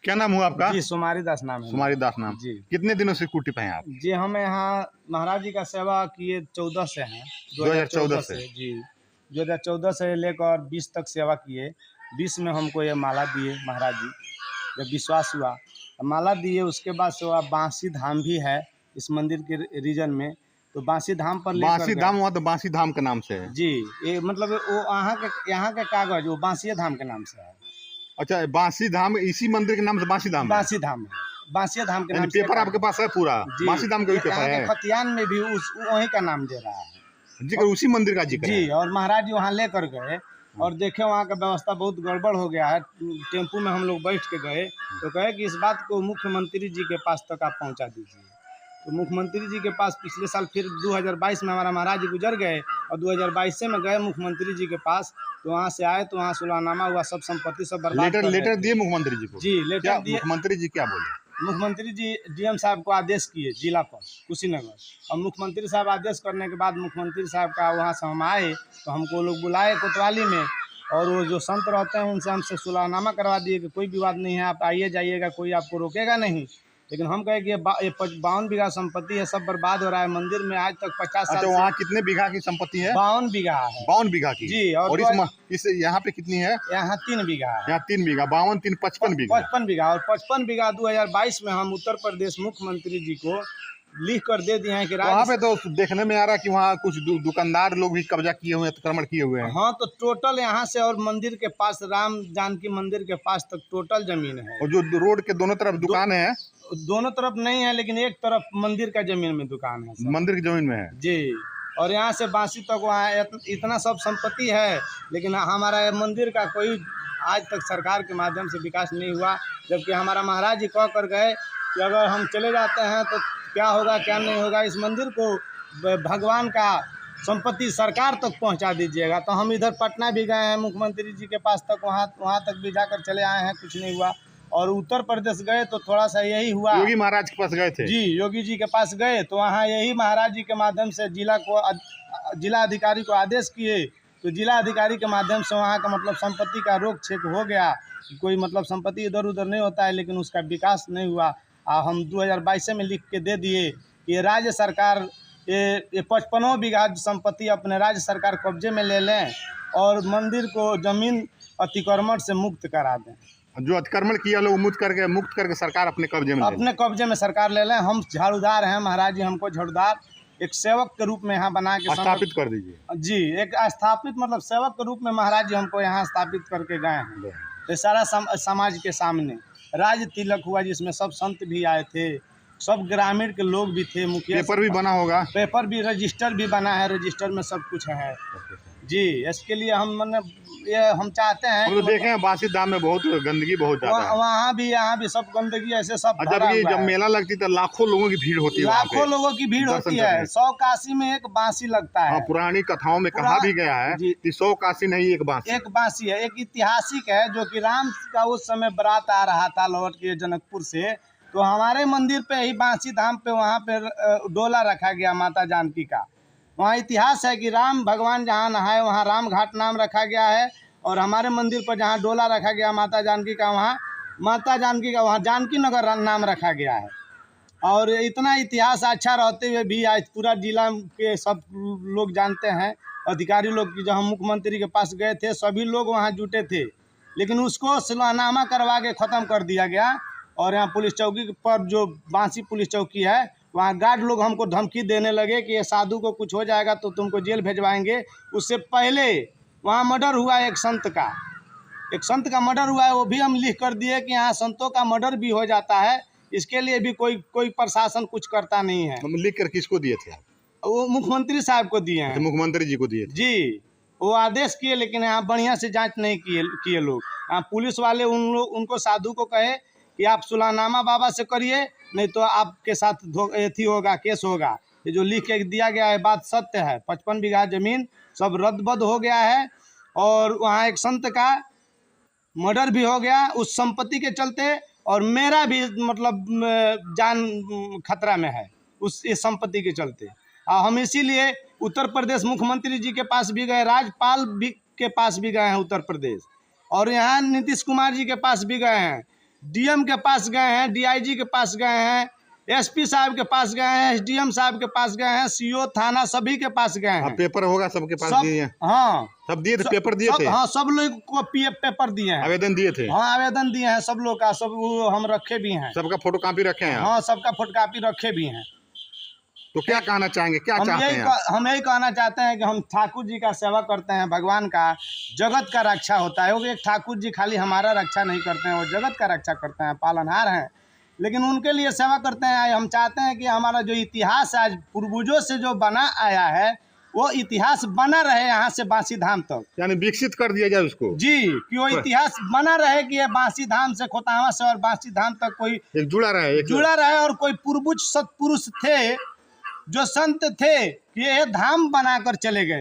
क्या नाम हुआ आपका? जी, सुमारी दास नाम है। सुमारी दास नाम जी। कितने दिनों से कुटी पे हैं आप? जी, हम यहाँ महाराज जी का सेवा किए 14 से हैं। 2014 से। जी, 2014 से लेकर 20 तक सेवा किए। 20 में हमको ये माला दिए महाराज जी, जब विश्वास हुआ माला दिए। उसके बाद से वह बांसी धाम भी है इस मंदिर के रीजन में, तो बांसी धाम पर लेकर बांसी धाम हुआ तो बांसी धाम के नाम से है। जी, ये मतलब वो यहाँ के कागज वो बांसी धाम के नाम से है। अच्छा, बांसी धाम इसी मंदिर के नाम से बांसी धाम है? बांसी धाम है, बांसी धाम के नाम से। पेपर आपके पास है पूरा? बांसी धाम का भी पेपर है? खतियान में भी वहीं का नाम दे रहा है, जिक्र उसी मंदिर का जिक्र जी। है। और महाराज जी वहाँ लेकर गए और देखे वहाँ का व्यवस्था बहुत गड़बड़ हो गया है। टेम्पू में हम लोग बैठ के गए तो कहे कि इस बात को मुख्यमंत्री जी के पास तक आप पहुँचा दीजिए। तो मुख्यमंत्री जी के पास पिछले साल फिर 2022 में हमारा महाराज जी गुजर गए और 2022 से में गए मुख्यमंत्री जी के पास, तो वहाँ से आए तो वहाँ सुलहनामा हुआ, सब संपत्ति सब बर्बाद। लेटर दिए मुख्यमंत्री जी को? जी, लेटर दिए। मुख्यमंत्री जी क्या बोले? मुख्यमंत्री जी डीएम साहब को आदेश किए जिला पर कुशीनगर, और मुख्यमंत्री साहब आदेश करने के बाद मुख्यमंत्री साहब का वहाँ से हम आए तो हमको लोग बुलाए कोतवाली में, और वो जो संत रहते हैं उनसे हमसे सुलहनामा करवा दिए कि कोई विवाद नहीं है, आप आइए जाइएगा, कोई आपको रोकेगा नहीं। लेकिन हम कहे कि ये 52 बीघा संपत्ति है, सब बर्बाद हो रहा है। मंदिर में आज तक 50 साल। अच्छा, वहाँ कितने बीघा की संपत्ति है? 52 बीघा है। 52 बीघा की? जी। और इस यहाँ पे कितनी है? यहाँ 3 बीघा है। यहाँ 3 बीघा, 52 3 55 बीघा। 55 बीघा। और 55 बीघा 2022 में हम उत्तर प्रदेश मुख्यमंत्री जी को लिख कर दे दिए हैं कि वहाँ पे तो देखने में आ रहा है कि वहाँ कुछ दुकानदार लोग भी कब्जा किए हुए हैं, अतिक्रमण किए हुए हैं। हाँ, तो टोटल यहाँ से और मंदिर के पास, राम जानकी मंदिर के पास तक टोटल जमीन है। और जो रोड के दोनों तरफ दुकान है? दोनों तरफ नहीं है, लेकिन एक तरफ मंदिर का जमीन में दुकान है। मंदिर की जमीन में है जी। और यहाँ से बांसी तक वहाँ इतना सब संपत्ति है, लेकिन हमारा मंदिर का कोई आज तक सरकार के माध्यम से विकास नहीं हुआ। जबकि हमारा महाराज जी कह कर गए कि अगर हम चले जाते हैं तो क्या होगा क्या नहीं होगा, इस मंदिर को भगवान का संपत्ति सरकार तक पहुंचा दीजिएगा। तो हम इधर पटना भी गए हैं मुख्यमंत्री जी के पास तक, वहाँ तक भी जाकर चले आए हैं, कुछ नहीं हुआ। और उत्तर प्रदेश गए तो थोड़ा सा यही हुआ। योगी महाराज के पास गए थे? जी, योगी जी के पास गए तो वहाँ यही महाराज जी के माध्यम से जिला अधिकारी को आदेश किए, तो जिला अधिकारी के माध्यम से वहाँ का मतलब संपत्ति का रोक छेक हो गया, कोई मतलब संपत्ति इधर उधर नहीं होता है, लेकिन उसका विकास नहीं हुआ। हम 2022 में लिख के दे दिए कि राज्य सरकार ये 55 बीघा संपत्ति अपने राज्य सरकार कब्जे में ले लें और मंदिर को जमीन अतिक्रमण से मुक्त करा दें। जो अतिक्रमण किया लोग मुक्त करके सरकार अपने कब्जे में सरकार ले लें। हम झाड़ूदार हैं, महाराज जी हमको झाड़ूदार एक सेवक के रूप में यहाँ बना के स्थापित कर दीजिए। जी, एक स्थापित मतलब सेवक के रूप में महाराज जी हमको यहाँ स्थापित करके गए हैं। तो सारा समाज के सामने राज तिलक हुआ, जिसमें सब संत भी आए थे, सब ग्रामीण के लोग भी थे, मुखिया। पेपर भी बना होगा? पेपर भी, रजिस्टर भी बना है, रजिस्टर में सब कुछ है जी। इसके लिए हम चाहते हैं। हम तो देखे हैं बांसी धाम में बहुत गंदगी बहुत ज्यादा है। वहाँ भी यहाँ भी सब गंदगी ऐसे सब। जब मेला लगती है तो लाखों लोगों की भीड़ होती है, लाखों लोगों की भीड़ होती है। 100 काशी में एक बांसी लगता है। पुरानी कथाओं में कहा भी गया है कि 100 काशी नहीं एक बांसी है। एक ऐतिहासिक है जो कि राम का उस समय बारात आ रहा था लौट के जनकपुर से, तो हमारे मंदिर पे ही बांसी धाम पे वहाँ पे डोला रखा गया माता जानकी का। वहाँ इतिहास है कि राम भगवान जहाँ नहाए वहाँ राम घाट नाम रखा गया है, और हमारे मंदिर पर जहाँ डोला रखा गया माता जानकी का, वहाँ माता जानकी का वहाँ जानकी नगर नाम रखा गया है। और इतना इतिहास अच्छा रहते हुए भी आज पूरा जिला के सब लोग जानते हैं, अधिकारी लोग की। जब हम मुख्यमंत्री के पास गए थे सभी लोग वहाँ जुटे थे, लेकिन उसको सुलहनामा करवा के ख़त्म कर दिया गया। और यहाँ पुलिस चौकी पर जो बांसी पुलिस चौकी है, वहाँ गार्ड लोग हमको धमकी देने लगे कि ये साधु को कुछ हो जाएगा तो तुमको जेल भेजवाएंगे। उससे पहले वहाँ मर्डर हुआ एक संत का मर्डर हुआ है, वो भी हम लिख कर दिए कि यहाँ संतों का मर्डर भी हो जाता है, इसके लिए भी कोई प्रशासन कुछ करता नहीं है। हम लिख कर किसको दिए थे? वो मुख्यमंत्री साहब को दिए हैं। मुख्यमंत्री जी को दिए थे? जी, वो आदेश किए, लेकिन यहाँ बढ़िया से जांच नहीं किए लोग। यहाँ पुलिस वाले उनको साधु को कहे कि आप सुलहनामा बाबा से करिए, नहीं तो आपके साथ एथी होगा, केस होगा। ये जो लिख के दिया गया है बात सत्य है। 55 बीघा जमीन सब रद्द हो गया है, और वहाँ एक संत का मर्डर भी हो गया उस संपत्ति के चलते, और मेरा भी मतलब जान खतरा में है इस संपत्ति के चलते। हम इसीलिए उत्तर प्रदेश मुख्यमंत्री जी के पास भी गए, राज्यपाल भी के पास भी गए हैं उत्तर प्रदेश, और यहाँ नीतीश कुमार जी के पास भी गए हैं। डीएम के पास गए हैं, डीआईजी के पास गए हैं, एसपी साहब के पास गए हैं, एसडीएम साहब के पास गए हैं, सीओ थाना सभी के पास गए हैं। पेपर होगा सबके पास सब, दिए हैं? हाँ सब दिए थे, पेपर दिए थे? हाँ, सब लोग को पेपर दिए हैं, आवेदन दिए थे? हाँ आवेदन दिए हैं सब लोग का, सब वो हम रखे भी हैं। सबका फोटो कॉपी रखे हैं? हाँ, सबका फोटोकॉपी रखे भी हैं। तो क्या कहना चाहेंगे, क्या चाहते हैं? हम यही कहना चाहते हैं कि हम ठाकुर जी का सेवा करते हैं, भगवान का, जगत का रक्षा होता है। वो एक ठाकुर जी खाली हमारा रक्षा नहीं करते हैं, वो जगत का रक्षा करते हैं, पालनहार हैं, लेकिन उनके लिए सेवा करते हैं। हम चाहते हैं कि हमारा जो इतिहास आज पूर्वजों से जो बना आया है वो इतिहास बना रहे यहाँ से बांसी धाम तक, यानी विकसित कर दिया जाए उसको जी, कि वो इतिहास बना रहे कि ये बांसी धाम से, खोतावा से और बांसी धाम तक कोई एक जुड़ा रहे, और कोई पूर्वज सत्पुरुष थे जो संत थे कि ये धाम बनाकर चले गए।